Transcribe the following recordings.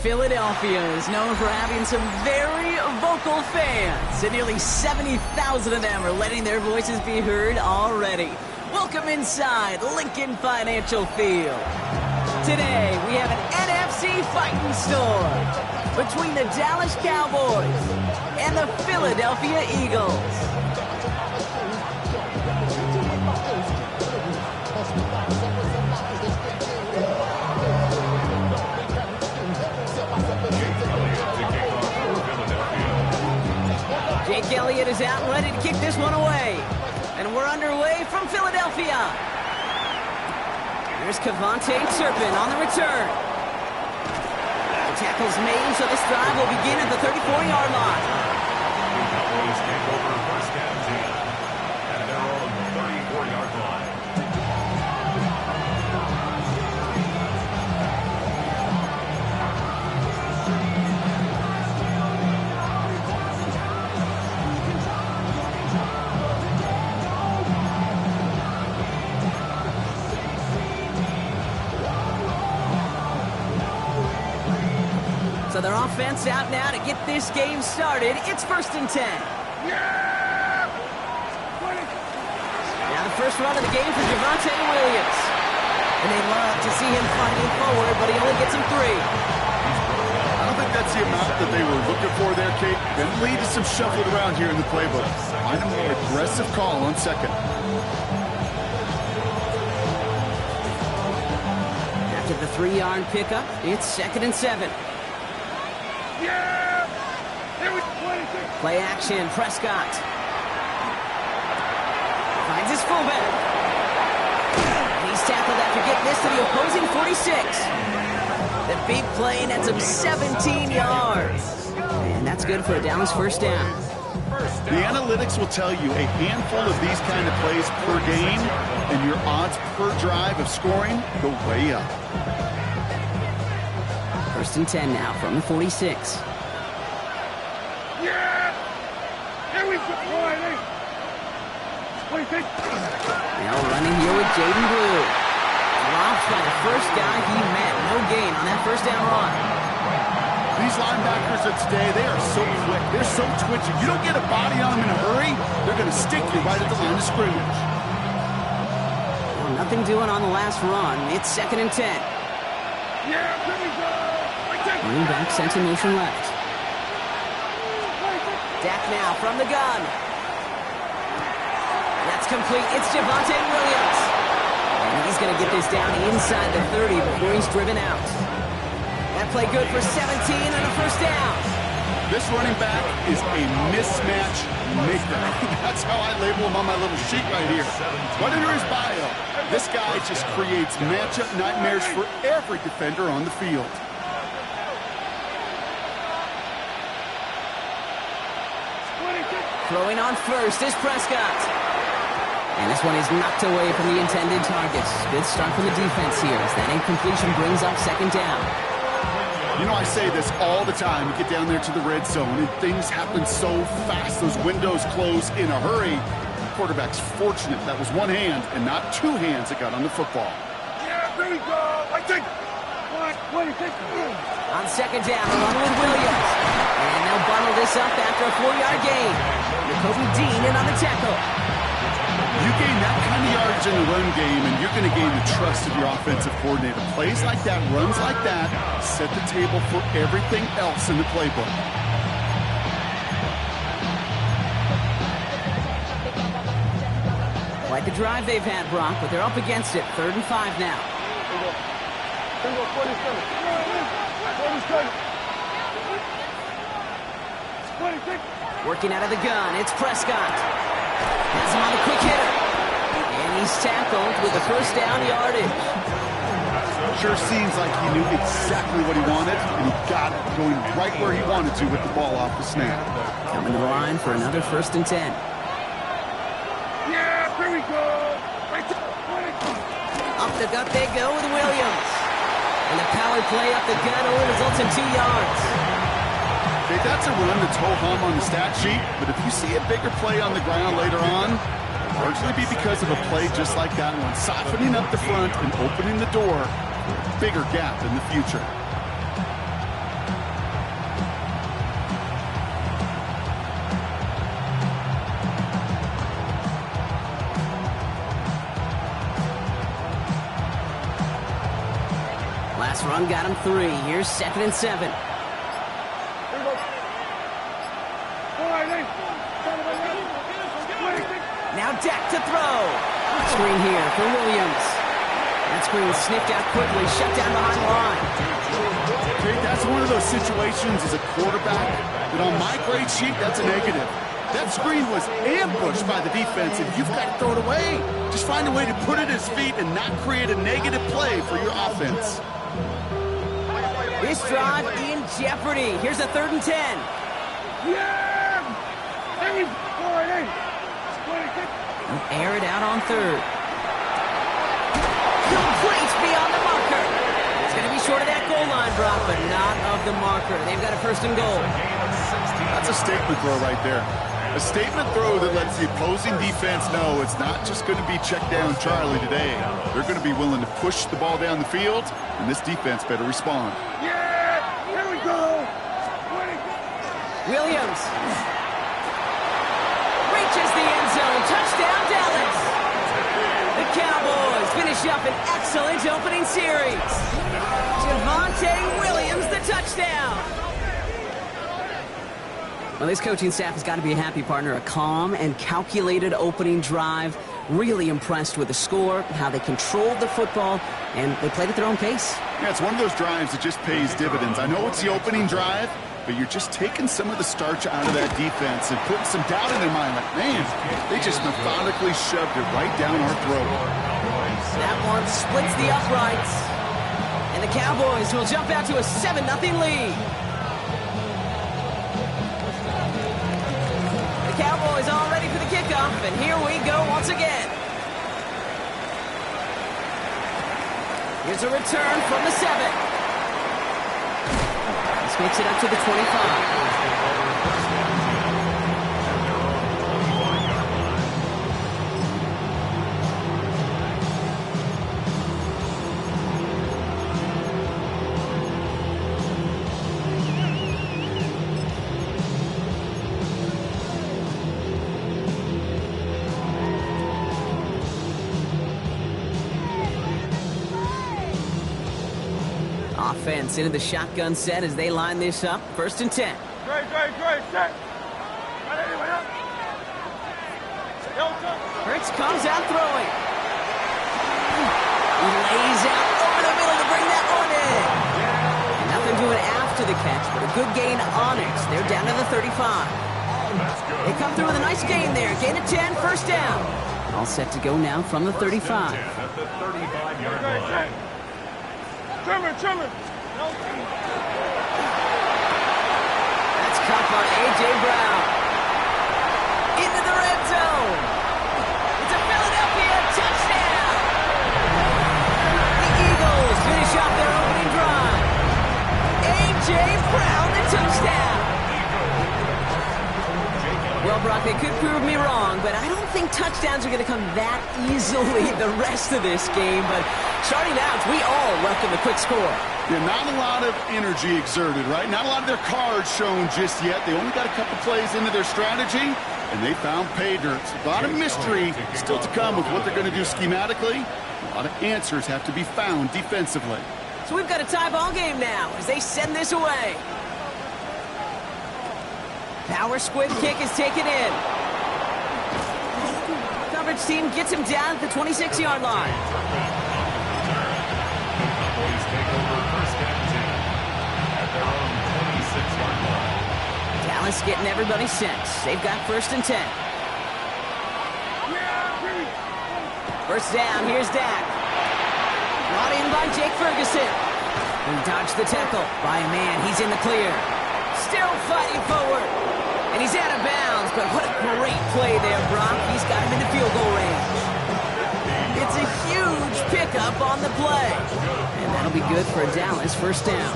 Philadelphia is known for having some very vocal fans, and nearly 70,000 of them are letting their voices be heard already. Welcome inside Lincoln Financial Field. Today, we have an NFC fighting storm between the Dallas Cowboys and the Philadelphia Eagles. Jake Elliott is out and ready to kick this one away. And we're underway from Philadelphia. Here's Kevontae Turpin on the return. The tackle's made, so this drive will begin at the 34-yard line. Cowboys take over first and 10. And they're on the 34-yard line. So their offense out now to get this game started. It's first and 10. Now the first run of the game for Javonte Williams. And they love to see him fighting forward, but he only gets him 3. I don't think that's the amount that they were looking for there, Kate. Then lead to some shuffled around here in the playbook. Find a more aggressive call on second. After the 3-yard pickup, it's second and 7. Play action, Prescott. Finds his fullback. He's tackled after getting this to the opposing 46. The big play nets him 17 yards. And that's good for a Dallas first down. The analytics will tell you a handful of these kind of plays per game, and your odds per drive of scoring go way up. First and 10 now from the 46. Now running here with Jaden Blue. Dropped by the first guy he met. No gain on that first down run. These linebackers of today, they are so quick. They're so twitchy. You don't get a body on them in a hurry, they're going to stick you right at the line of scrimmage. Well, nothing doing on the last run. It's second and 10. Running back sent in motion left. Dak now from the gun. That's complete. It's Javonte Williams. And he's going to get this down inside the 30 before he's driven out. That play good for 17 and a first down. This running back is a mismatch maker. That's how I label him on my little sheet right here. Right under his bio, this guy just creates matchup nightmares for every defender on the field. Throwing on first is Prescott. And this one is knocked away from the intended targets. Good start from the defense here as that incompletion brings up second down. You know, I say this all the time. You get down there to the red zone and things happen so fast. Those windows close in a hurry. The quarterback's fortunate that was one hand and not two hands that got on the football. Yeah, there we go. I think. On second down, run with Williams. And they'll bundle this up after a 4-yard gain. Jacoby Dean in on the tackle. You gain that kind of yardage in the run game, and you're going to gain the trust of your offensive coordinator. Plays like that, runs like that, set the table for everything else in the playbook. Quite the drive they've had, Brock, but they're up against it. 3rd and 5 now. Working out of the gun, it's Prescott. Has him on the quick hitter. And he's tackled with the first down yardage. Sure seems like he knew exactly what he wanted, and he got it going right where he wanted to with the ball off the snap. Coming to the line for another first and 10. Yeah, here we go. Up the gut they go with Williams. And the power play up the gut only results in 2 yards. Okay, that's a run that's ho-hum on the stat sheet, but if you see a bigger play on the ground later on, it'll largely be because of a play just like that one, softening up the front and opening the door for a bigger gap in the future. Run got him 3. Here's 2nd and 7. Now Dak to throw. Screen here for Williams. That screen sniffed out quickly, shut down behind the line. Okay, that's one of those situations as a quarterback that on my grade sheet, that's a negative. That screen was ambushed by the defense, and you've got to throw it away. Just find a way to put it at his feet and not create a negative play for your offense. This drive in jeopardy. Here's a 3rd and 10. Yeah! Hey, He'll air it out on 3rd. Complete beyond the marker. It's going to be short of that goal line, Brock, but not of the marker. They've got a 1st and goal. That's a statement throw right there. A statement throw that lets the opposing defense know it's not just going to be check down Charlie today. They're going to be willing to push the ball down the field, and this defense better respond. Yeah! Here we go! Williams reaches the end zone. Touchdown, Dallas. The Cowboys finish up an excellent opening series. Javonte Williams, the touchdown. Well, this coaching staff has got to be a happy partner. A calm and calculated opening drive. Really impressed with the score, how they controlled the football, and they played at their own pace. Yeah, it's one of those drives that just pays dividends. I know it's the opening drive, but you're just taking some of the starch out of that defense and putting some doubt in their mind. Like, man, they just methodically shoved it right down our throat. That one splits the uprights. And the Cowboys will jump out to a 7-0 lead. The Cowboys all ready for the kickoff, and here we go once again. Here's a return from the 7. This makes it up to the 25. Offense into the shotgun set as they line this up. 1st and 10. Great, set! Hurts comes out throwing. He lays out over the middle to bring that one in. And nothing doing after the catch, but a good gain on it. They're down to the 35. They come through with a nice gain there. Gain of 10, 1st down. All set to go now from the 35. At the 35-yard line. Trimmer! That's caught by A.J. Brown. Into the red zone. It's a Philadelphia touchdown. The Eagles finish off their opening drive. A.J. Brown, the touchdown. Well, Brock, they could prove me wrong, but I don't think touchdowns are going to come that easily the rest of this game. But starting out, we all welcome the quick score. Yeah, not a lot of energy exerted, right? Not a lot of their cards shown just yet. They only got a couple plays into their strategy, and they found pay dirt. A lot of mystery still to come with what they're going to do schematically. A lot of answers have to be found defensively. So we've got a tie ball game now as they send this away. Power squib kick is taken in. Coverage team gets him down at the 26-yard line. Cowboys take over 1st and 10 at their own 26-yard line. Dallas getting everybody set. They've got 1st and 10. 1st down, here's Dak. Brought in by Jake Ferguson. He dodged the tackle by a man. He's in the clear. Still fighting forward. And he's out of bounds, but what a great play there, Brock. He's got him into field goal range. It's a huge pickup on the play. And that'll be good for Dallas 1st down.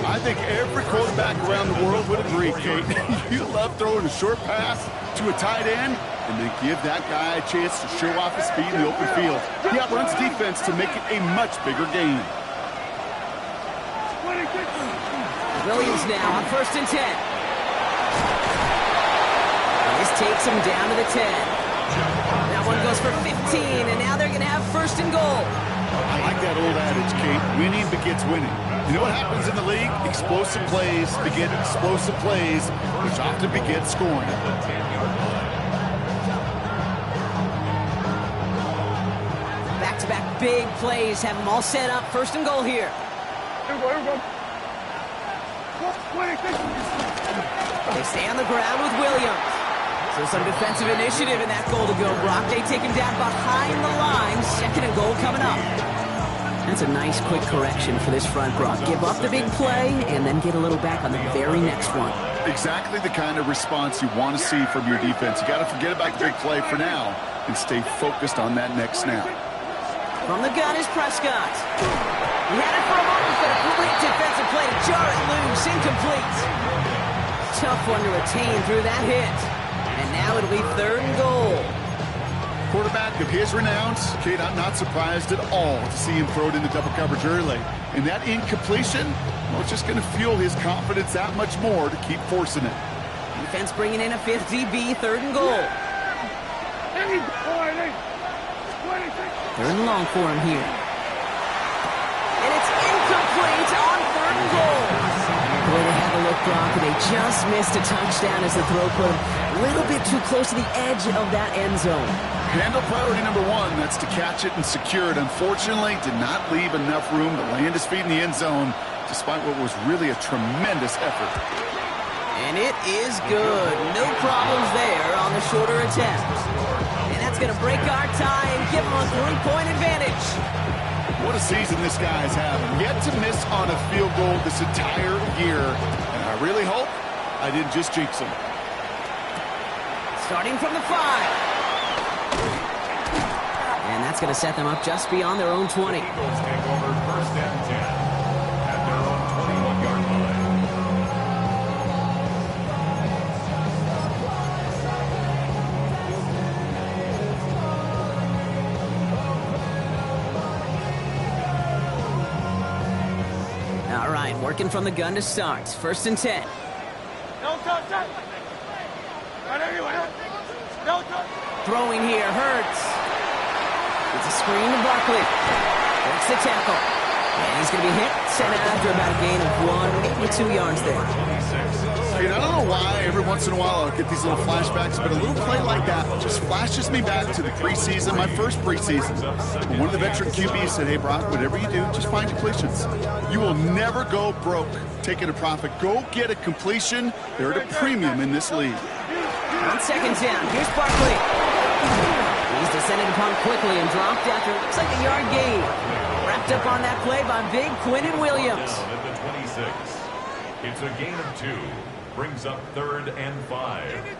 I think every quarterback around the world would agree, Kate. You love throwing a short pass to a tight end and then give that guy a chance to show off his speed in the open field. He outruns defense to make it a much bigger gain. Williams now on 1st and 10. This takes him down to the 10. That one goes for 15, and now they're going to have 1st and goal. I like that old adage, Kate. Winning begets winning. You know what happens in the league? Explosive plays beget explosive plays, which often beget scoring. Back-to-back big plays have them all set up. First and goal here. Here we go, here we go. They stay on the ground with Williams. So some defensive initiative in that goal to go, Brock. They take him down behind the line. Second and goal coming up. That's a nice quick correction for this front, Brock. Give up the big play and then get a little back on the very next one. Exactly the kind of response you want to see from your defense. You got to forget about the big play for now and stay focused on that next snap. From the gun is Prescott. He had it for a moment, but a quick defensive play to jar it loose, incomplete. Tough one to retain through that hit. And now it'll be third and goal. Quarterback of his renounce, Kate, I'm not surprised at all to see him throw it into double coverage early. And that incompletion, well, it's just going to fuel his confidence that much more to keep forcing it. Defense bringing in a fifth DB, third and goal. Third and long for him here. And it's incomplete on third and goal. Boy, they had to look, Brock, and they just missed a touchdown as the throw put him a little bit too close to the edge of that end zone. Handle priority number one, that's to catch it and secure it. Unfortunately, did not leave enough room to land his feet in the end zone, despite what was really a tremendous effort. And it is good. No problems there on the shorter attempt. And that's going to break our tie and give him a 3-point advantage. What a season this guy's having. Yet to miss on a field goal this entire year. And I really hope I didn't just jinx him. Starting from the 5. And that's going to set them up just beyond their own 20. Eagles take over first and 10 at their own 21-yard line. All right, working from the gun to start. First and 10. Don't touch that. Right there, you are. Don't touch. Throwing here, Hurts. It's a screen to Barkley. Breaks the tackle. And he's going to be hit, sent out after about a gain of 1, maybe 2 yards there. I don't know why every once in a while I'll get these little flashbacks, but a little play like that just flashes me back to the preseason, my first preseason. When one of the veteran QBs said, hey, Brock, whatever you do, just find completions. You will never go broke taking a profit. Go get a completion. They're at a premium in this league. On second down, here's Barkley. He's descended upon quickly and dropped after, looks like a yard gain. Wrapped up on that play by big Quinnen Williams. Down at the 26. It's a gain of 2. Brings up third and 5.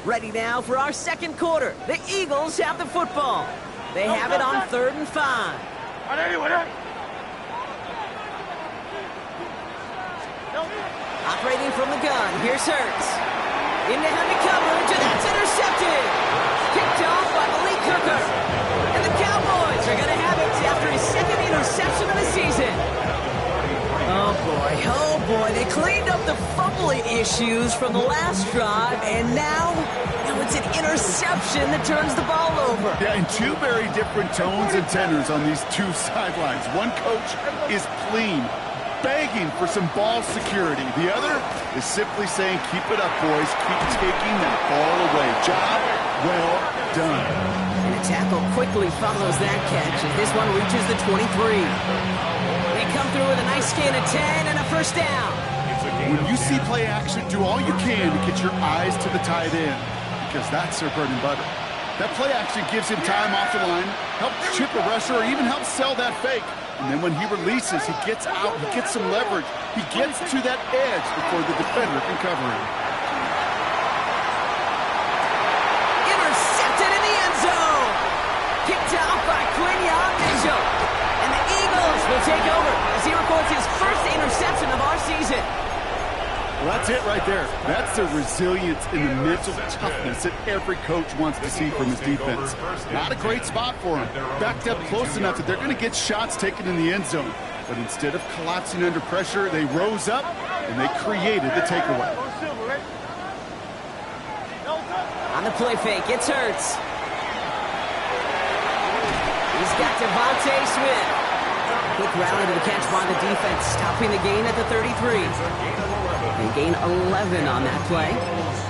Ready now for our second quarter. The Eagles have the football. They have it on third and 5. Right there, you are. Operating from the gun, here's Hurts. Into heavy coverage, and that's intercepted. Picked off by Malik Hooker. And the Cowboys are going to have it after his second interception of the season. Oh, boy. They cleaned up the fumbling issues from the last drive, and now it's an interception that turns the ball over. Yeah, and two very different tones and tenors on these two sidelines. One coach is pleading, begging for some ball security. The other is simply saying, keep it up, boys. Keep taking that ball away. Job well done. And a tackle quickly follows that catch as this one reaches the 23. They come through with a nice gain of 10 and a first down. When you see play action, do all you can to get your eyes to the tight end, because that's their bread and butter. That play action gives him time off the line, helps chip a rusher, or even helps sell that fake. And then when he releases, he gets out, he gets some leverage. He gets to that edge before the defender can cover him. Intercepted in the end zone. Picked out by Quinyon Mitchell. And the Eagles will take over as he records his first interception of our season. Well, that's it right there. That's the resilience and the mental toughness that every coach wants to see from his defense. Not a great spot for him. Backed up close enough that they're going to get shots taken in the end zone. But instead of collapsing under pressure, they rose up and they created the takeaway. On the play fake, it's Hurts. He's got Devontae Smith. Quick rally to the catch by the defense, stopping the gain at the 33. They gain 11 on that play,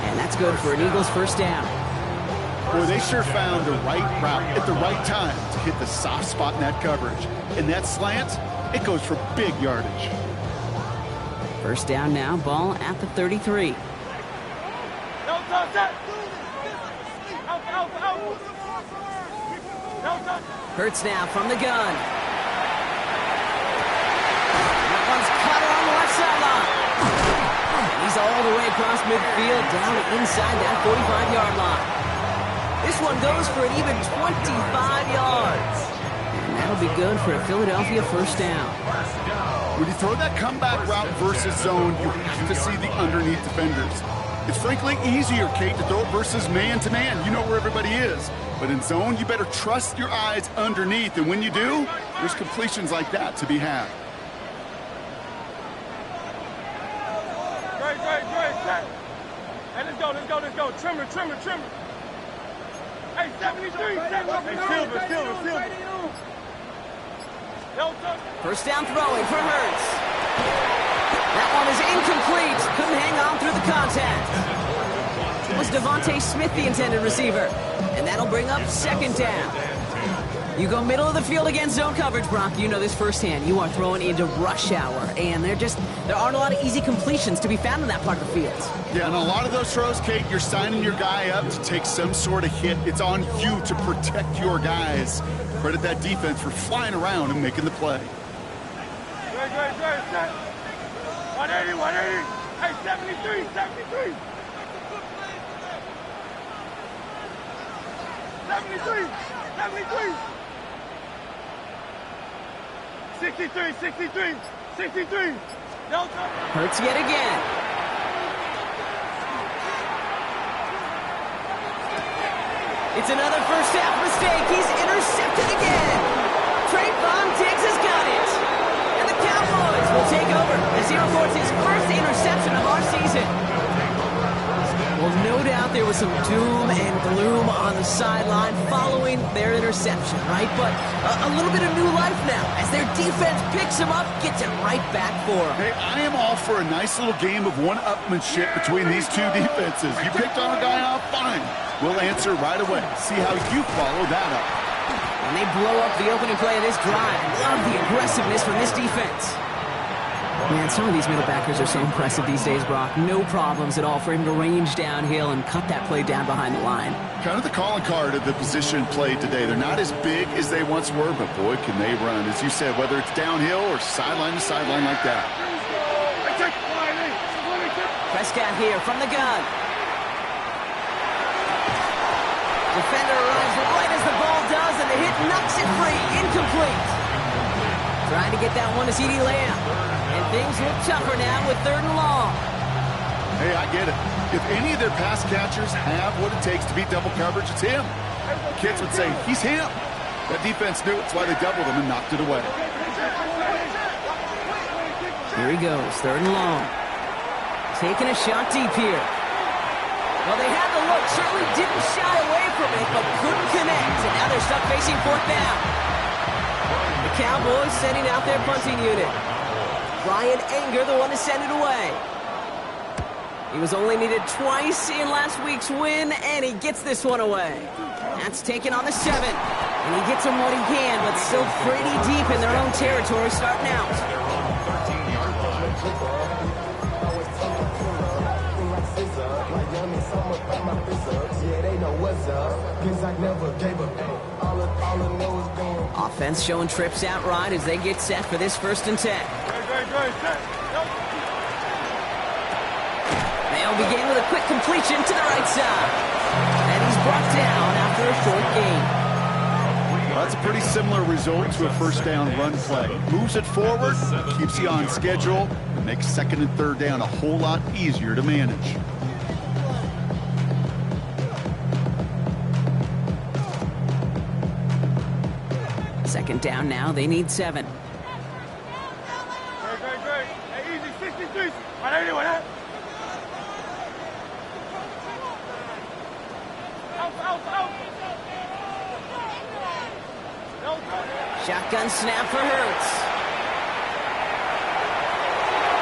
and that's good for an Eagles first down. Boy, they sure found the right route at the right time to hit the soft spot in that coverage. And that slant, it goes for big yardage. First down now, ball at the 33. Hurts now from the gun. That one's caught on the left sideline. He's all the way across midfield, down inside that 45-yard line. This one goes for an even 25 yards. And that'll be good for a Philadelphia first down. When you throw that comeback route versus zone, you have to see the underneath defenders. It's frankly easier, Kate, to throw it versus man-to-man. You know where everybody is. But in zone, you better trust your eyes underneath. And when you do, there's completions like that to be had. Great. Hey, let's go. Trimmer. Hey, 73. Hey, Silver. First down throwing for Hurts. That one is incomplete. Couldn't hang on through the contact. It was Devontae Smith, the intended receiver. And that'll bring up second down. You go middle of the field against zone coverage, Brock. You know this firsthand. You are throwing into rush hour. And there aren't a lot of easy completions to be found in that part of the field. Yeah, and a lot of those throws, Kate, you're signing your guy up to take some sort of hit. It's on you to protect your guys. Credit that defense for flying around and making the play. Great. 180. Hey, 73. 63. 63. Hurts yet again. It's another first half mistake. He's intercepted again. Trayvon Diggs has got it. And the Cowboys will take over as he records his first interception of our season. Well, no doubt there was some doom and gloom on the sideline following their interception, right? But a little bit of new life now as their defense picks him up, gets it right back for him. Hey, I am all for a nice little game of one-upmanship between these two defenses. You picked on a guy off, fine. We'll answer right away. See how you follow that up. And they blow up the opening play of this drive. Love the aggressiveness from this defense. Man, some of these middle backers are so impressive these days, Brock. No problems at all for him to range downhill and cut that play down behind the line. Kind of the calling card of the position played today. They're not as big as they once were, but boy, can they run. As you said, whether it's downhill or sideline to sideline like that. Prescott here from the gun. Defender arrives right as the ball does, and the hit knocks it free. Incomplete. Trying to get that one to CeeDee Lamb. And things look tougher now with 3rd and long. Hey, I get it. If any of their pass catchers have what it takes to beat double coverage, it's him. Kids would say, he's him. That defense knew it's why they doubled him and knocked it away. Here he goes, 3rd and long. Taking a shot deep here. Well, they had the look, certainly didn't shy away from it, but couldn't connect. And now they're stuck facing 4th down. The Cowboys sending out their punting unit. Brian Anger, the one to send it away. He was only needed twice in last week's win, and he gets this one away. That's taken on the 7. And he gets him what he can, but still pretty deep in their own territory starting out. Offense showing trips out right as they get set for this 1st and 10. They'll begin with a quick completion to the right side. And he's brought down after a short gain. Well, that's a pretty similar result to a 1st down run play. Moves it forward, keeps you on schedule, Makes second and third down a whole lot easier to manage. Second down now, they need 7. Great. Hey, easy, 63. Para anyone, huh? Shotgun snap for Hurts.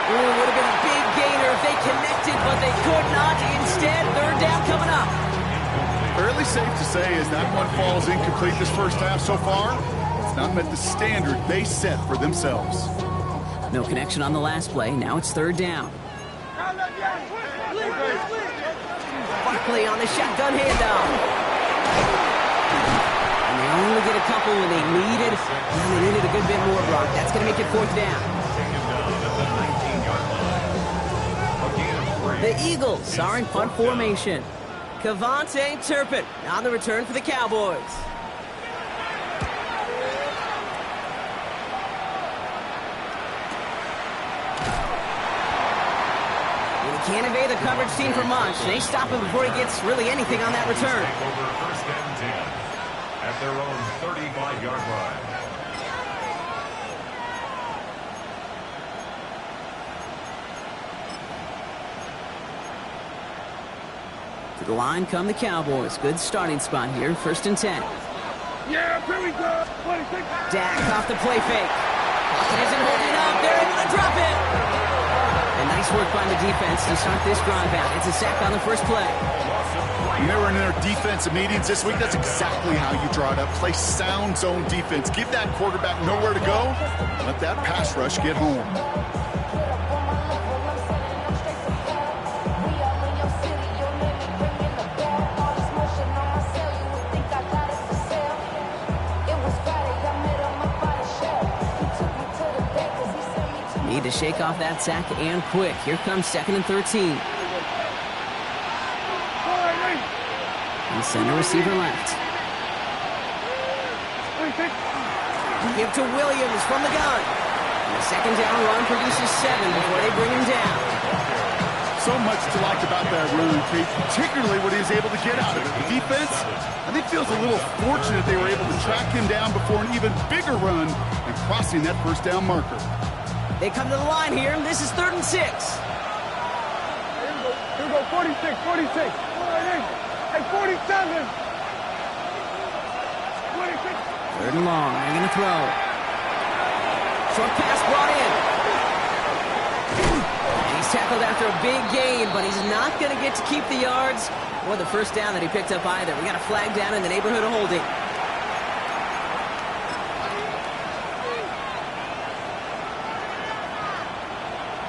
Ooh, would have been a big gainer if they connected, but they could not. Instead, third down coming up. Fairly safe to say as that one falls incomplete this first half so far, it's not met the standard they set for themselves. No connection on the last play. Now it's third down. Barkley on the shotgun handoff. And they only get a couple when they need it. Now they needed a good bit more, Brock. That's going to make it fourth down. The Eagles are in punt formation. Cavante Turpin on the return for the Cowboys. Can't evade the coverage team for much. They stop him before he gets really anything on that return. Over first and 10 at their own 35-yard line. To the line come the Cowboys. Good starting spot here. First and 10. Yeah, here we go. 26. Dak off the play fake. Pocket isn't holding up. They're able to drop it. And nice work by the defense to start this drive out. It's a sack on the first play. When they were in their defensive meetings this week, that's exactly how you draw it up. Play sound zone defense. Give that quarterback nowhere to go. Let that pass rush get home. Need to shake off that sack and quick. Here comes second and 13. And center receiver left. Give to Williams from the gun. And the second down run produces 7 before they bring him down. So much to like about that run, Kate, particularly what he was able to get out of it. The defense, I think, feels a little fortunate they were able to track him down before an even bigger run and crossing that first down marker. They come to the line here. This is 3rd and 6. Here we go, 46. Hey, 47. 26. 3rd and long. They're going to throw. Short pass brought in. He's tackled after a big gain, but he's not going to get to keep the yards or the first down that he picked up either. We got a flag down in the neighborhood of holding.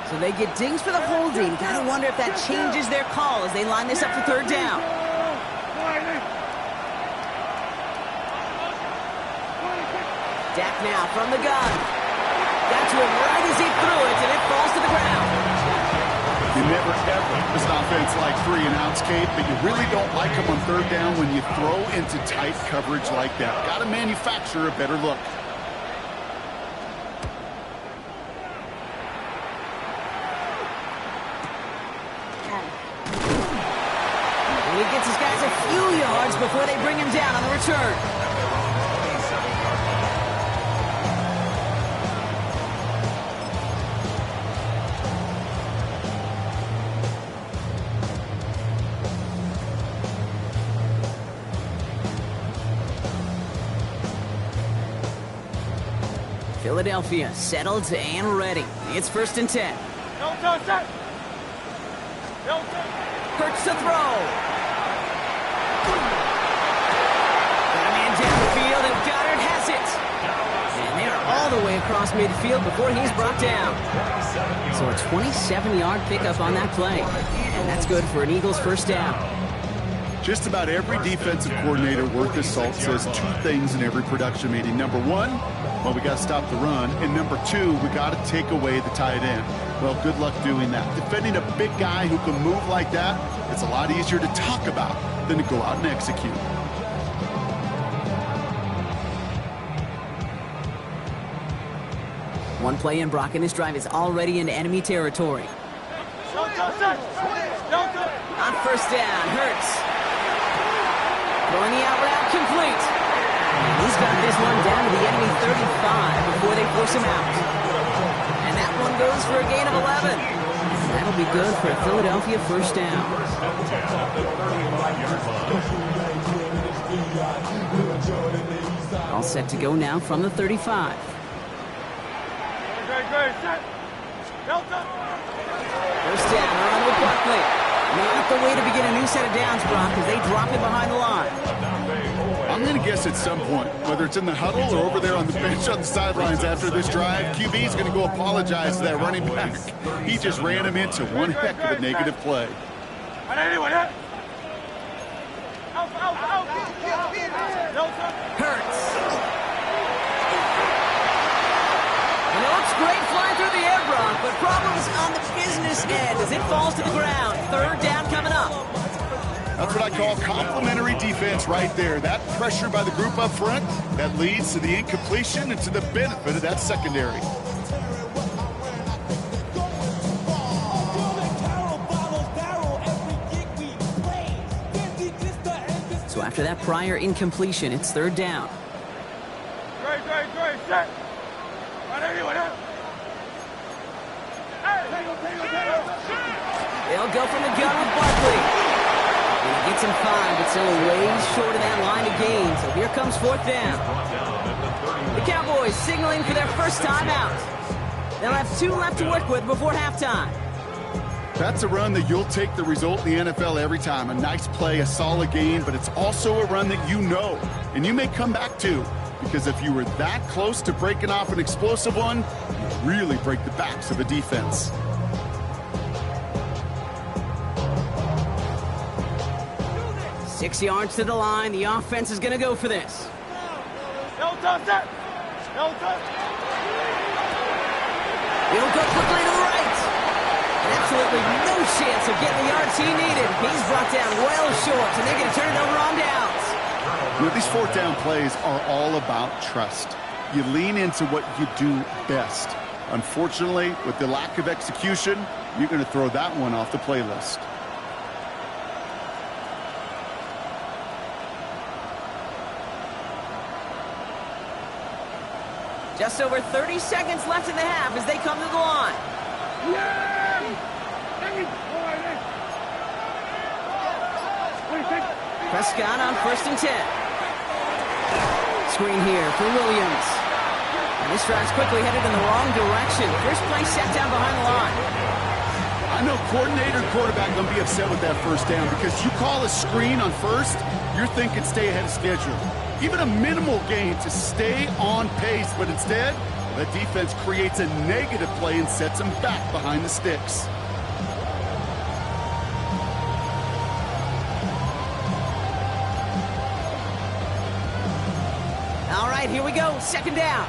So they get dings for the holding. Gotta wonder if that changes their call as they line this up for third down. Dak now from the gun. Got to him right as he threw it, and it falls to the ground. You never ever this offense like 3 and outs, Kate, but you really don't like them on third down when you throw into tight coverage like that. Gotta manufacture a better look. And he gets his guys a few yards before they bring him down on the return. Philadelphia settled and ready. It's 1st and 10. Hurts to throw. Got a man down the field, and Goddard has it. And they're all the way across midfield before he's brought down. So a 27-yard pickup on that play. And that's good for an Eagles first down. Just about every defensive coordinator worth his salt says 2 things in every production meeting. Number 1, well, we got to stop the run. And number 2, we got to take away the tight end. Well, good luck doing that. Defending a big guy who can move like that, it's a lot easier to talk about than to go out and execute. One play in, Brock, and this drive is already into enemy territory. Don't touch that. Don't touch. On first down, Hurts. Throwing the out route complete. And he's got this one down to the enemy 35 before they force him out. And that one goes for a gain of 11. That'll be good for a Philadelphia first down. All set to go now from the 35. Great, set. Don't touch. First down, run with Barkley. Not the way to begin a new set of downs, Brock, as they drop it behind the line. I'm going to guess at some point, whether it's in the huddle or over there on the bench on the sidelines after this drive, QB is going to go apologize to that running back. He just ran him into one heck of a negative play. Hurts. And it looks great flying through the air, Brock, but problems on the business end as it falls to the ground. Third down coming up. That's what I call complimentary defense right there. That pressure by the group up front, that leads to the incompletion and to the benefit of that secondary. So after that prior incompletion, it's third down. Great, set. They'll go from the gun with Barkley. And he gets him 5, but still a ways short of that line of gain. So here comes fourth down. The Cowboys signaling for their first time out. They'll have 2 left to work with before halftime. That's a run that you'll take the result in the NFL every time. A nice play, a solid gain, but it's also a run that you know, and you may come back to, because if you were that close to breaking off an explosive one, you really break the backs of a defense. Six yards to the line. The offense is going to go for this. Don't touch that. Don't touch. He'll go quickly to the right. And absolutely no chance of getting the yards he needed. He's brought down well short, and they're going to turn it over on downs. You know, these fourth down plays are all about trust. You lean into what you do best. Unfortunately, with the lack of execution, you're going to throw that one off the playlist. Just over 30 seconds left in the half as they come to the line. Prescott on first and 10. Screen here for Williams. And this drive's quickly headed in the wrong direction. First play set down behind the line. I know coordinator and quarterback going to be upset with that first down because you call a screen on first, you're thinking stay ahead of schedule. Even a minimal gain to stay on pace, but instead, the defense creates a negative play and sets them back behind the sticks. All right, here we go. Second down.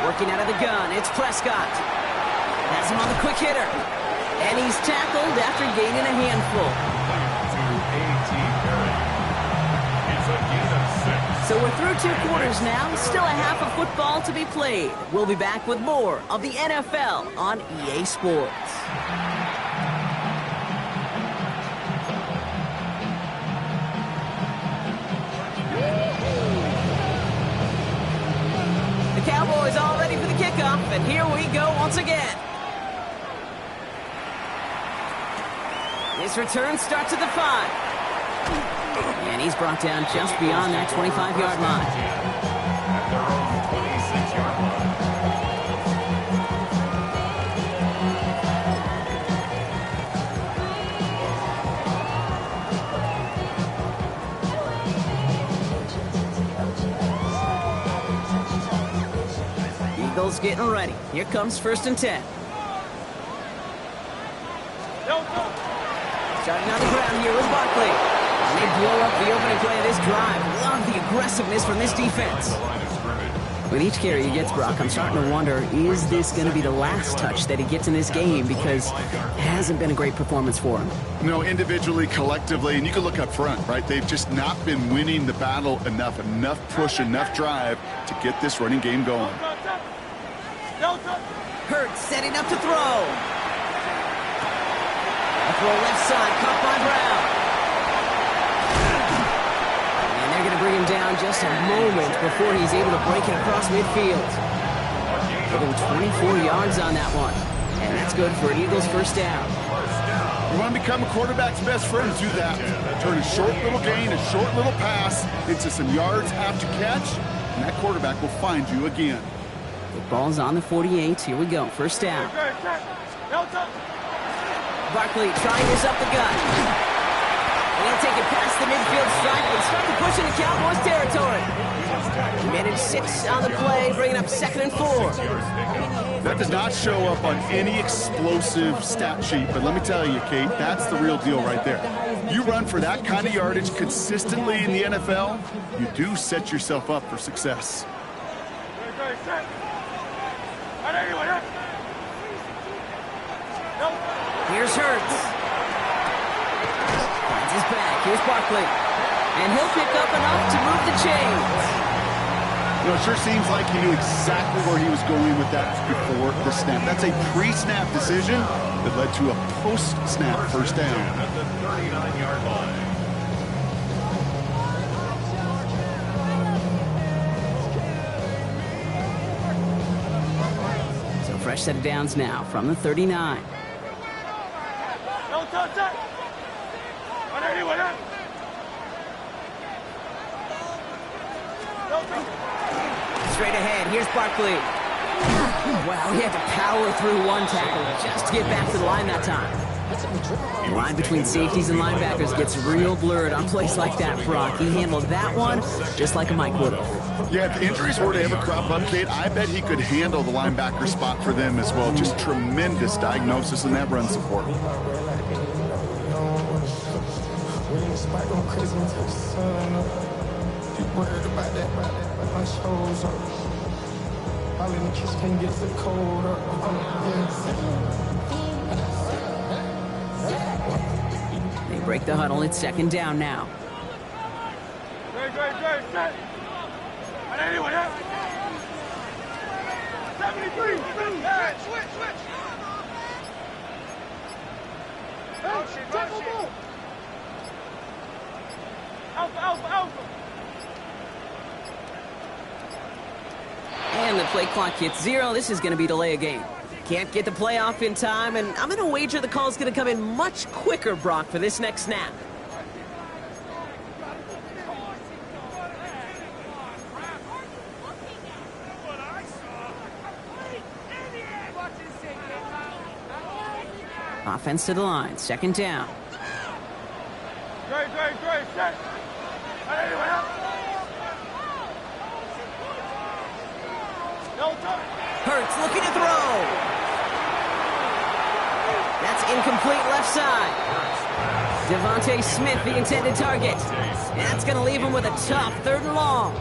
Working out of the gun, it's Prescott. Has him on the quick hitter. And he's tackled after gaining a handful. So we're through 2 quarters now. Still a half of football to be played. We'll be back with more of the NFL on EA Sports. The Cowboys all ready for the kickoff, and here we go once again. This return starts at the 5. And he's brought down just beyond that 25-yard line. At their own 26-yard line. Eagles getting ready. Here comes first and 10. Starting on the ground here with Barkley. And they blow up the opening play of this drive. Love the aggressiveness from this defense. The line of scrimmage. With each carry he gets, Brock, I'm starting to wonder, is this going to be the last touch that he gets in this game? Because it hasn't been a great performance for him. No, individually, collectively, and you can look up front, right? They've just not been winning the battle enough push, enough drive to get this running game going. Hurts setting up to throw. A throw left side, caught by Brown. And they're going to bring him down just a moment before he's able to break it across midfield. Getting 24 yards on that one. And that's good for an Eagles first down. You want to become a quarterback's best friend, do that. Turn a short little gain, a short little pass into some yards after catch, and that quarterback will find you again. The ball's on the 48. Here we go. First down. Barkley trying this up the gut. And he'll take it past the midfield stripe and start to push into Cowboys territory. He managed 6 on the play, bringing up 2nd and 4. That does not show up on any explosive stat sheet, but let me tell you, Kate, that's the real deal right there. You run for that kind of yardage consistently in the NFL, you do set yourself up for success. Here's Hurts. Finds his back. Here's Barkley. And he'll pick up enough to move the chains. You know, it sure seems like he knew exactly where he was going with that before the snap. That's a pre-snap decision that led to a post-snap first down. At the 39-yard line. So fresh set of downs now from the 39. Straight ahead, here's Barkley. Wow, he had to power through one tackle just to get back to the line that time. The line between safeties and linebackers gets real blurred on plays like that, Brock. He handled that one just like a Mike would have. Yeah, if the injuries were to ever crop up, Kate, I bet he could handle the linebacker spot for them as well. Just tremendous diagnosis in that run support. Worried about that, my shows up. All in the kiss can't get the cold up. They break the huddle. It's 2nd down now. Great. Set. And anyway, 73. Switch. Alpha. And the play clock hits 0. This is going to be delay a game. Can't get the play off in time, and I'm going to wager the call's going to come in much quicker, Brock, for this next snap. Offense to the line. 2nd down. Great. Set. And anyway, Hurts looking to throw. That's incomplete left side. Devontae Smith, the intended target. And that's going to leave him with a tough 3rd and long.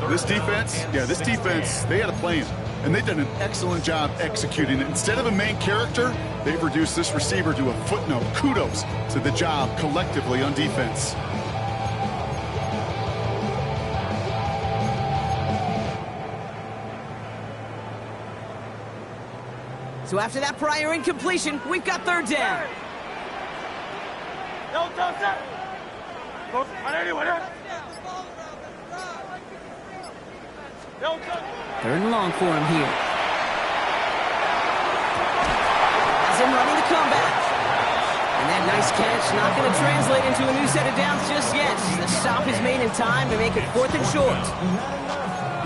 This defense, they had a plan. And they've done an excellent job executing it. Instead of a main character, they've reduced this receiver to a footnote. Kudos to the job collectively on defense. So after that prior incompletion, we've got 3rd down. Third and long for him here. Has him running the comeback. And that nice catch not going to translate into a new set of downs just yet. The stop is made in time to make it 4th and short.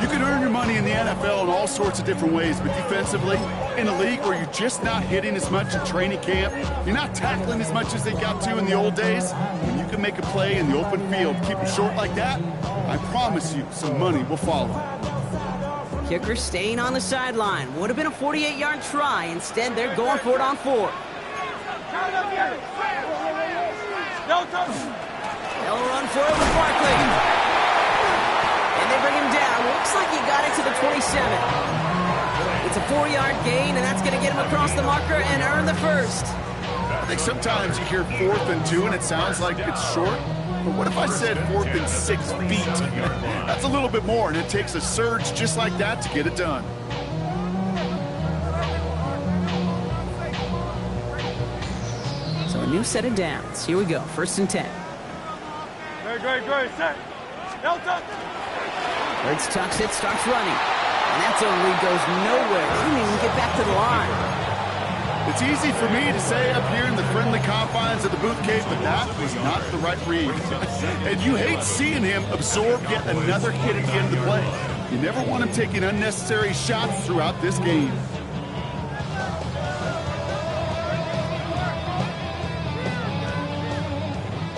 You can earn your money in the NFL in all sorts of different ways, but defensively, in a league where you're just not hitting as much in training camp, you're not tackling as much as they got to in the old days, when you can make a play in the open field, keep it short like that, I promise you some money will follow. Kicker staying on the sideline. Would have been a 48-yard try. Instead, they're going for it on 4. They'll run for it with Barkley. And they bring him down. Looks like he got it to the 27. It's a 4-yard gain, and that's going to get him across the marker and earn the first. I think sometimes you hear 4th and 2, and it sounds like it's short. But what if I said 4th and 6 feet? That's a little bit more, and it takes a surge just like that to get it done. So a new set of downs. Here we go, 1st and 10. Great, set. No touch. Hurts tucks it, starts running. And that zone read goes nowhere. He didn't even get back to the line. It's easy for me to say up here in the friendly confines of the Booth Cave, but that was not the right read. And you hate seeing him absorb yet another hit at the end of the play. You never want him taking unnecessary shots throughout this game.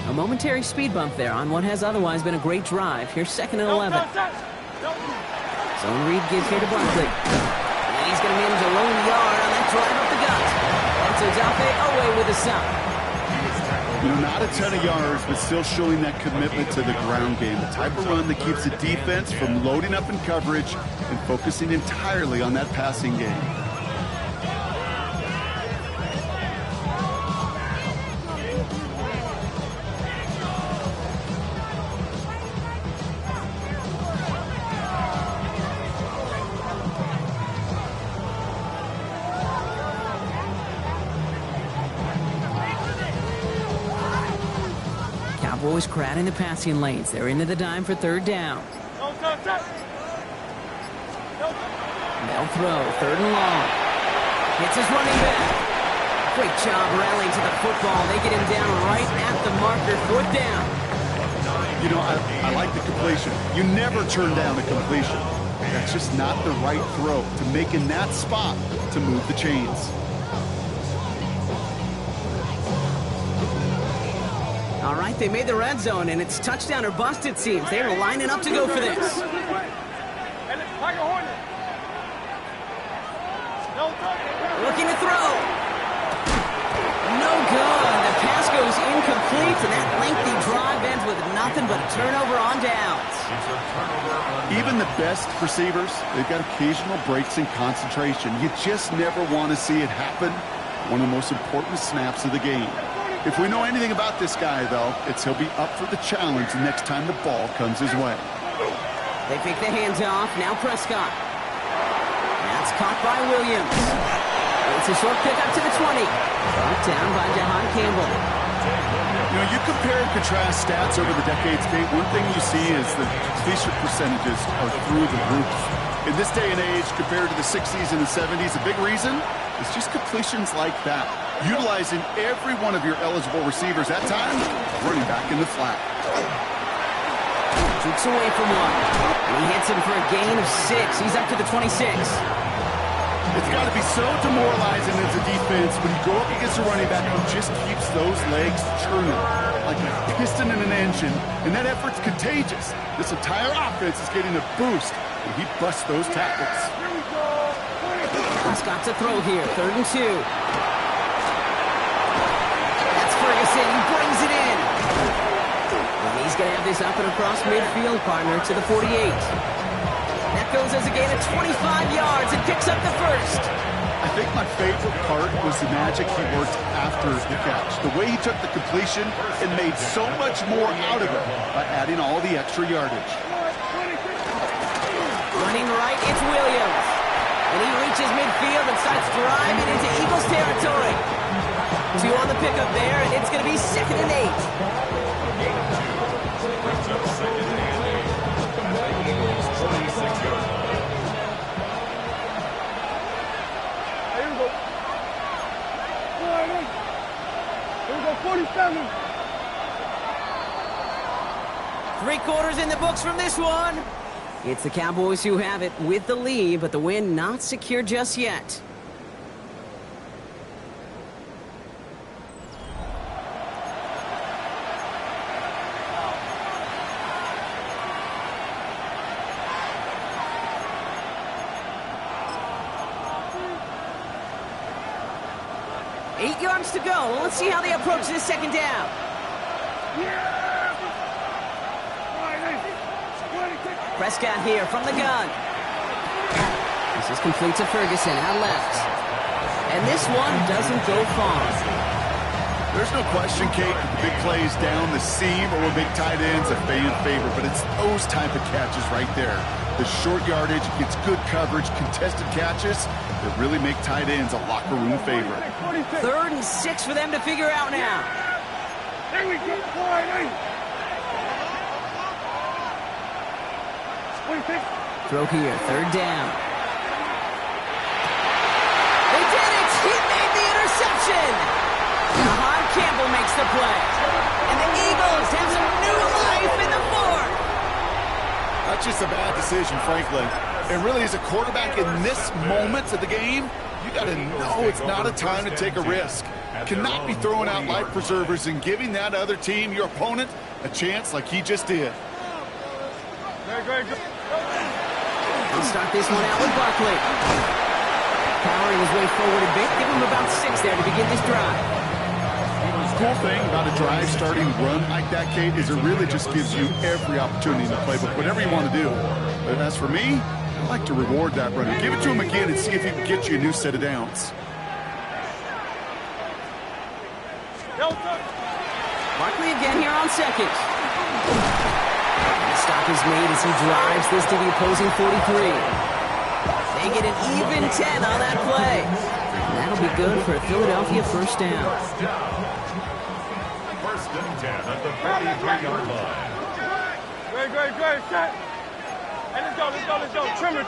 A momentary speed bump there on what has otherwise been a great drive. Here's 2nd and 11. Zone read gives here to Barkley. And he's going to manage a lone yard on that drive up the gut. That's Odafe away with a stop. You know, not a ton of yards, but still showing that commitment to the ground game. The type of run that keeps the defense from loading up in coverage and focusing entirely on that passing game. Cowboys crowding the passing lanes. They're into the dime for 3rd down. No touch. They'll throw 3rd and long. Hits his running back. Great job rallying to the football. They get him down right at the marker. 4th down. You know, I like the completion. You never turn down a completion. That's just not the right throw to make in that spot to move the chains. All right, they made the red zone, and it's touchdown or bust, it seems. They are lining up to go for this. Looking to throw. No good. The pass goes incomplete, and that lengthy drive ends with nothing but a turnover on downs. Even the best receivers, they've got occasional breaks in concentration. You just never want to see it happen. One of the most important snaps of the game. If we know anything about this guy, though, it's he'll be up for the challenge the next time the ball comes his way. They pick the hands off. Now Prescott. That's caught by Williams. It's a short pick up to the 20. Brought down by Jahan Campbell. You know, you compare and contrast stats over the decades, Kate. One thing you see is the completion percentages are through the roof. In this day and age, compared to the 60s and the 70s, a big reason is just completions like that. Utilizing every one of your eligible receivers at times, running back in the flat. Jukes away from one. And he hits him for a gain of 6. He's up to the 26. It's got to be so demoralizing as a defense when you go up against a running back who just keeps those legs churning like a piston in an engine, and that effort's contagious. This entire offense is getting a boost, and he busts those tackles. Prescott to throw here, 3rd and 2. That's Ferguson, he brings it in. And he's going to have this up and across midfield, partner, to the 48. That goes as a gain of 25 yards and picks up the first. I think my favorite part was the magic he worked after the catch. The way he took the completion and made so much more out of it by adding all the extra yardage. Running right, it's Williams. And he reaches midfield and starts driving into Eagles territory. 2 on the pickup there, and it's going to be 2nd and 8. Here we go, 47. 3 quarters in the books from this one. It's the Cowboys who have it with the lead, but the win not secure just yet. Eight yards to go. Well, let's see how they approach this 2nd down. Prescott here from the gun. This is complete to Ferguson, out left. And this one doesn't go far. There's no question, Kate, that the big plays down the seam or big tight ends a fan favorite, but it's those type of catches right there. The short yardage, gets good coverage, contested catches that really make tight ends a locker room favorite. 3rd and 6 for them to figure out now. There we go. Throw here, 3rd down. They did it! He made the interception! Jahan Campbell makes the play. And the Eagles have some new life in the 4th. That's just a bad decision, frankly. And really, as a quarterback in this moment of the game, you got to know it's not a time to take a risk. Cannot be throwing out life preservers and giving that other team, your opponent, a chance like he just did. We'll start this one out with Barkley. Powering his way forward a bit. Give him about 6 there to begin this drive. The cool thing about a drive starting run like that, Kate, is it really just gives you every opportunity in the playbook, whatever you want to do. But as for me, I like to reward that runner. Give it to him again and see if he can get you a new set of downs. Barkley again here on 2nd. The stop is made as he drives this to the opposing 43. They get an even 10 on that play. And that'll be good for a Philadelphia 1st down. 1st and 10 at the 43-yard line. Great. Set. Hey, let's go. Trim it.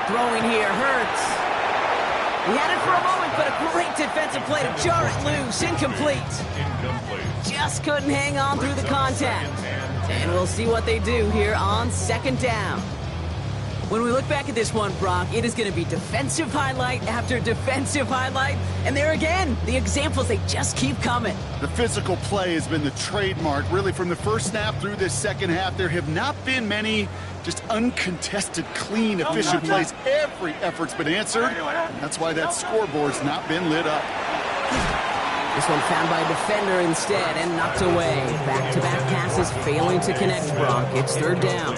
Throwing here hurts. He had it for a moment, but a great defensive play to jar it loose. Incomplete. Just couldn't hang on through the contact. And we'll see what they do here on 2nd down. When we look back at this one, Brock, it is going to be defensive highlight after defensive highlight. And there again, the examples, they just keep coming. The physical play has been the trademark. Really, from the first snap through this 2nd half, there have not been many just uncontested, clean, efficient plays. Every effort's been answered, and that's why that scoreboard's not been lit up. This one found by a defender instead and knocked away. Back-to-back passes failing to connect, Brock. It's 3rd down.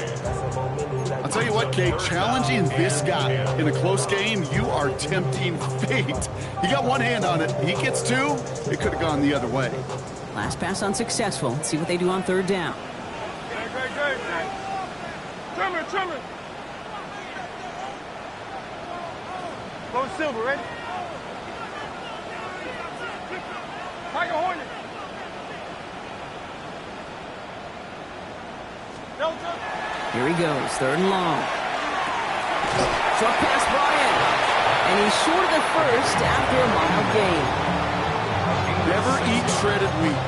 I'll tell you what, Kate, challenging this guy in a close game, you are tempting fate. He got one hand on it. He gets 2. It could have gone the other way. Last pass unsuccessful. Let's see what they do on 3rd down. Great. Trim it. Go Silver, ready? Tiger Hornet. Here he goes, 3rd and long. Short pass brought in. And he's short of the 1st after a mild gain. Never eat shredded wheat.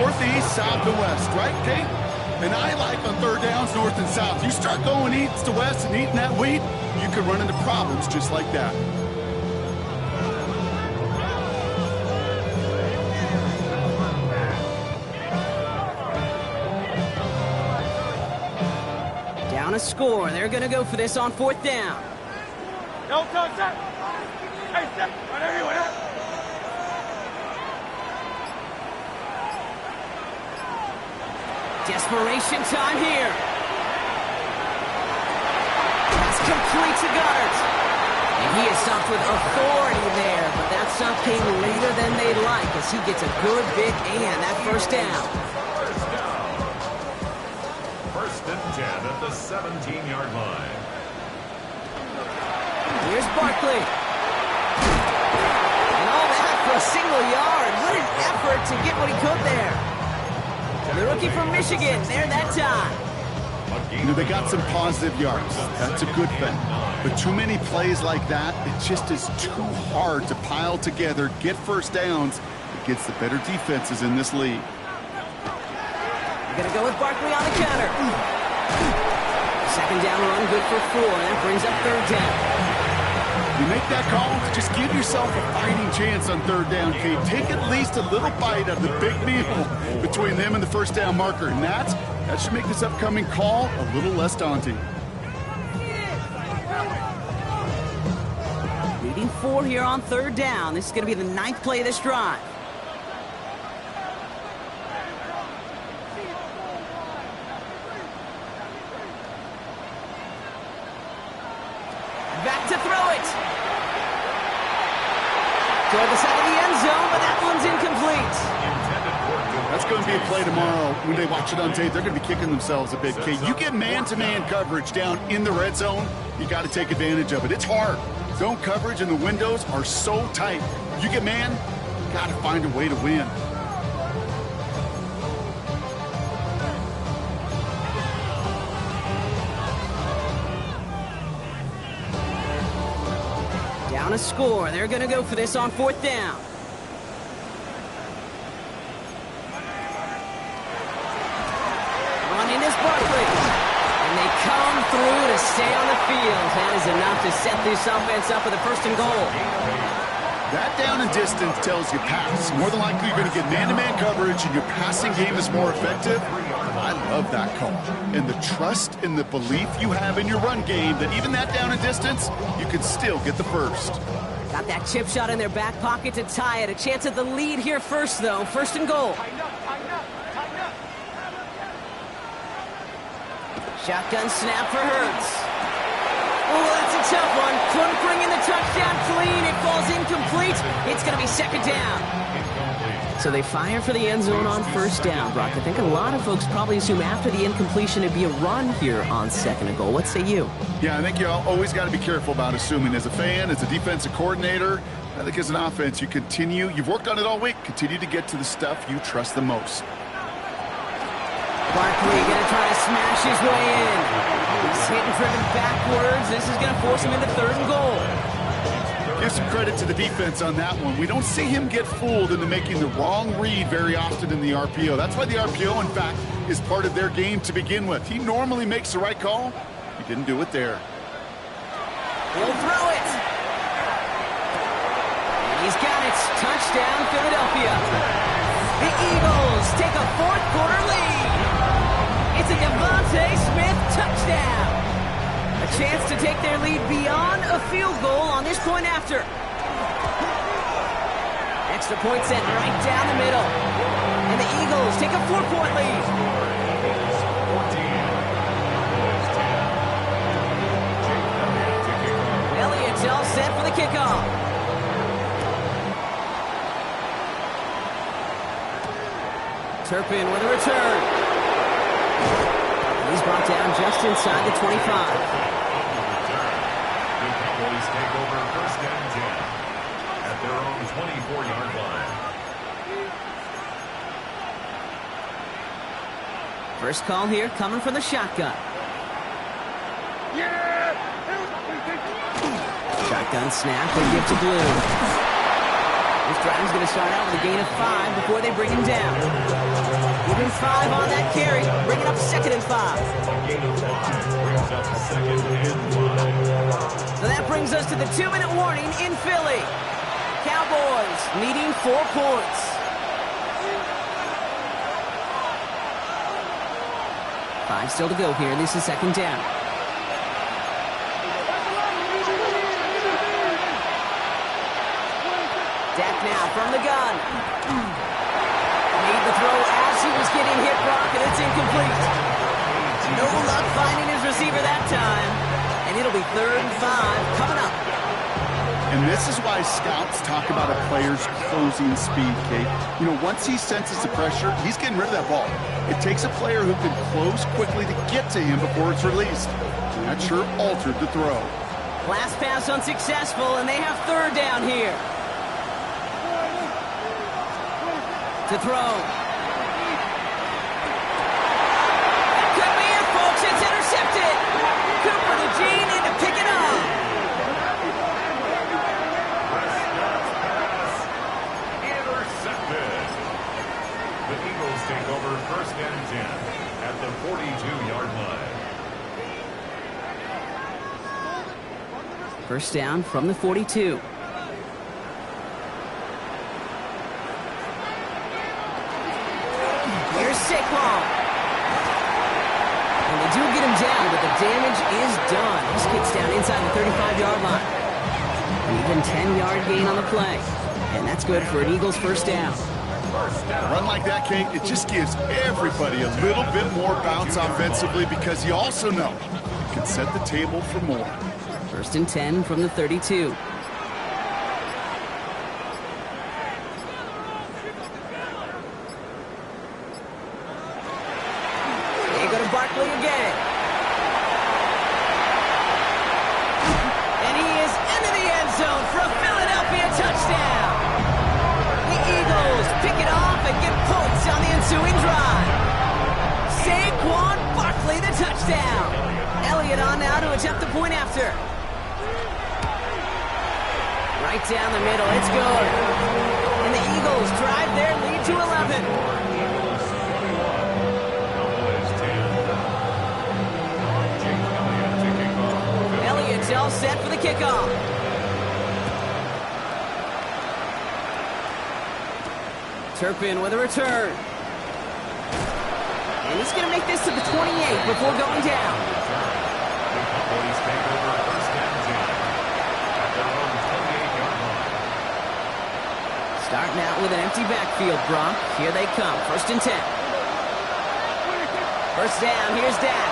Northeast, south, and west, right, Kate? And I like on 3rd downs, north and south. You start going east to west and eating that wheat, you can run into problems just like that. Down a score. They're going to go for this on 4th down. No, set. Hey, step. Right everywhere. Desperation time here. That's complete to Goddard. And he is stopped with authority there, but that stop came later than they'd like as he gets a good bit and that 1st down. 1st and 10 at the 17-yard line. Here's Barkley. And all that for a single yard. What an effort to get what he could there. The rookie from Michigan, there that time. You know, they got some positive yards. That's a good thing. But too many plays like that, it just is too hard to pile together, get 1st downs against the better defenses in this league. We're going to go with Barkley on the counter. 2nd down run, good for 4. That brings up 3rd down. You make that call, just give yourself a fighting chance on 3rd down, Kate. Take at least a little bite of the big meal between them and the 1st down marker. And that should make this upcoming call a little less daunting. Leading 4 here on 3rd down. This is going to be the 9th play of this drive. back to throw it. Toward the side of the end zone, but that one's incomplete. That's going to be a play tomorrow. When they watch it on tape, they're going to be kicking themselves a bit. Kate, you get man-to-man coverage down in the red zone, you got to take advantage of it. It's hard. Zone coverage and the windows are so tight. You get man, you got to find a way to win. Down a score. They're going to go for this on 4th down. Running is Barkley. And they come through to stay on the field. That is enough to set this offense up with a 1st and goal. That down and distance tells you pass. More than likely, you're going to get man-to-man coverage, and your passing game is more effective. I love that call. And the trust and the belief you have in your run game that even that down and distance, you can still get the 1st. Got that chip shot in their back pocket to tie it. A chance at the lead here first, though. 1st and goal. Shotgun snap for Hurts. Oh, that's a tough one. Couldn't bring in the touchdown clean. It falls incomplete. It's going to be 2nd down. So they fire for the end zone on 1st down, Brock. I think a lot of folks probably assume after the incompletion it'd be a run here on 2nd and goal. What say you? Yeah, I think you always got to be careful about assuming. As a fan, as a defensive coordinator, I think as an offense, you've worked on it all week, continue to get to the stuff you trust the most. Barkley going to try to smash his way in. He's hit and driven backwards. This is going to force him into 3rd and goal. Give some credit to the defense on that one. We don't see him get fooled into making the wrong read very often in the RPO. That's why the RPO, in fact, is part of their game to begin with. He normally makes the right call. He didn't do it there. He'll throw it. And he's got it. Touchdown, Philadelphia. The Eagles take a 4th quarter lead. It's a Devontae Smith touchdown. A chance to take their lead beyond a field goal on this point after. Extra point sent right down the middle. And the Eagles take a 4-point lead. Elliott's all set for the kickoff. Turpin with a return. He's brought down just inside the 25. The Cowboys take over 1st and 10 at their own 24-yard line. First call here coming from the shotgun. Shotgun snap and give to Blue. This drive is going to start out with a gain of 5 before they bring him down. Give him 5 on that carry. Bring it up 2nd and 5. A gain of 5 brings up 2nd and 5. So that brings us to the 2-minute warning in Philly. Cowboys needing 4 points. Five still to go here. This is 2nd down. Dak now from the gun. Made the throw as he was getting hit, Brock, and it's incomplete. No luck finding his receiver that time. And it'll be 3rd and 5 coming up. And this is why scouts talk about a player's closing speed, Kate. You know, once he senses the pressure, he's getting rid of that ball. It takes a player who can close quickly to get to him before it's released. And that sure altered the throw. Last pass unsuccessful, and they have 3rd down here. To throw. That could be it, folks. It's intercepted. Cooper to Gene in to pick it up. Intercepted. The Eagles take over 1st and 10 at the 42-yard line. First down from the 42. Saquon. And they do get him down, but the damage is done. This gets down inside the 35-yard line. An even 10-yard gain on the play. And that's good for an Eagles 1st down. A run like that, Kate, it just gives everybody a little bit more bounce offensively because you also know you can set the table for more. First and 10 from the 32. They go to Barkley again. And he is into the end zone for a Philadelphia touchdown. The Eagles pick it off and get points on the ensuing drive. Saquon Barkley, the touchdown. Elliott on now to attempt the point after. Right down the middle, it's good. And the Eagles drive their lead to 11. Elliott's all set for the kickoff. Turpin with a return. And he's going to make this to the 28 before going down. Starting out with an empty backfield, Brock. Here they come. First and 10. First down. Here's Dak.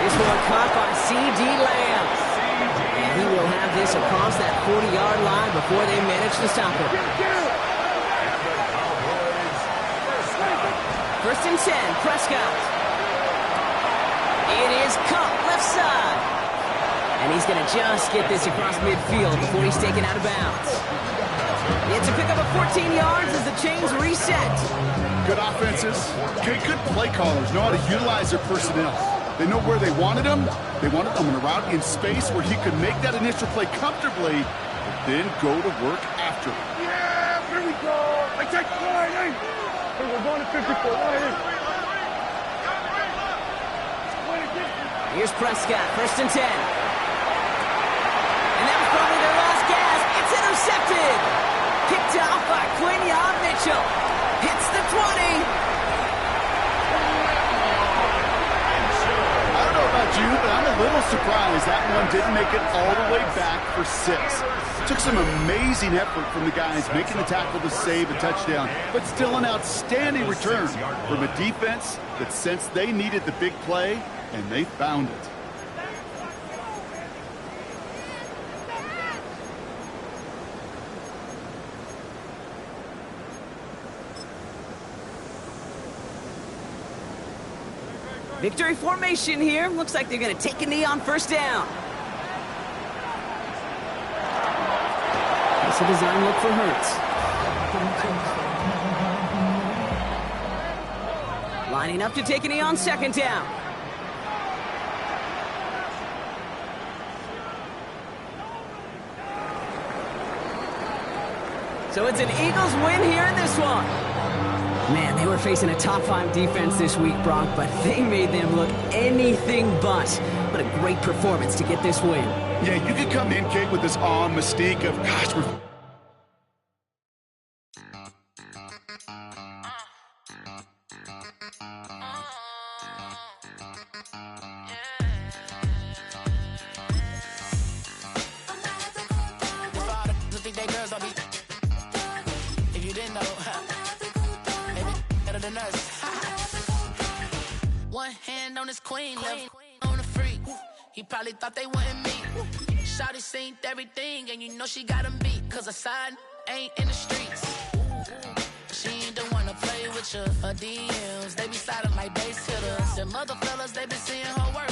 This one caught by C.D. Lamb. And he will have this across that 40-yard line before they manage to stop him. First and 10. Prescott. It is Cup left side. And he's going to just get this across midfield before he's taken out of bounds. It's a pickup of 14 yards as the chains reset. Good offenses. Okay, good play callers know how to utilize their personnel. They know where they wanted him. They wanted him in a route in space where he could make that initial play comfortably, but then go to work after. Yeah, here we go. I take the line, hey. Hey, we're going to 54. Line in. Here's Prescott, first and 10. And that was probably their last gasp. It's intercepted. Kicked off by Quinyon Mitchell. Hits the 20. I don't know about you, but I'm a little surprised that one didn't make it all the way back for 6. Took some amazing effort from the guys making the tackle to save a touchdown, but still an outstanding return from a defense that sensed they needed the big play, and they found it. Victory formation here. Looks like they're going to take a knee on first down. That's a design look for Hurts. Lining up to take a knee on second down. So it's an Eagles win here in this one. Man, they were facing a top-5 defense this week, Brock, but they made them look anything but. What a great performance to get this win. Yeah, you could come in, Kate, with this awe and mystique of, gosh, we're... One hand on his queen, left on the freak. He probably thought they wouldn't meet. Shawty seen everything, and you know she got him beat. Cause her side ain't in the streets. She ain't the one to play with you. Her DMs, they be sliding like base hitters. And mother fellas, they been seeing her work.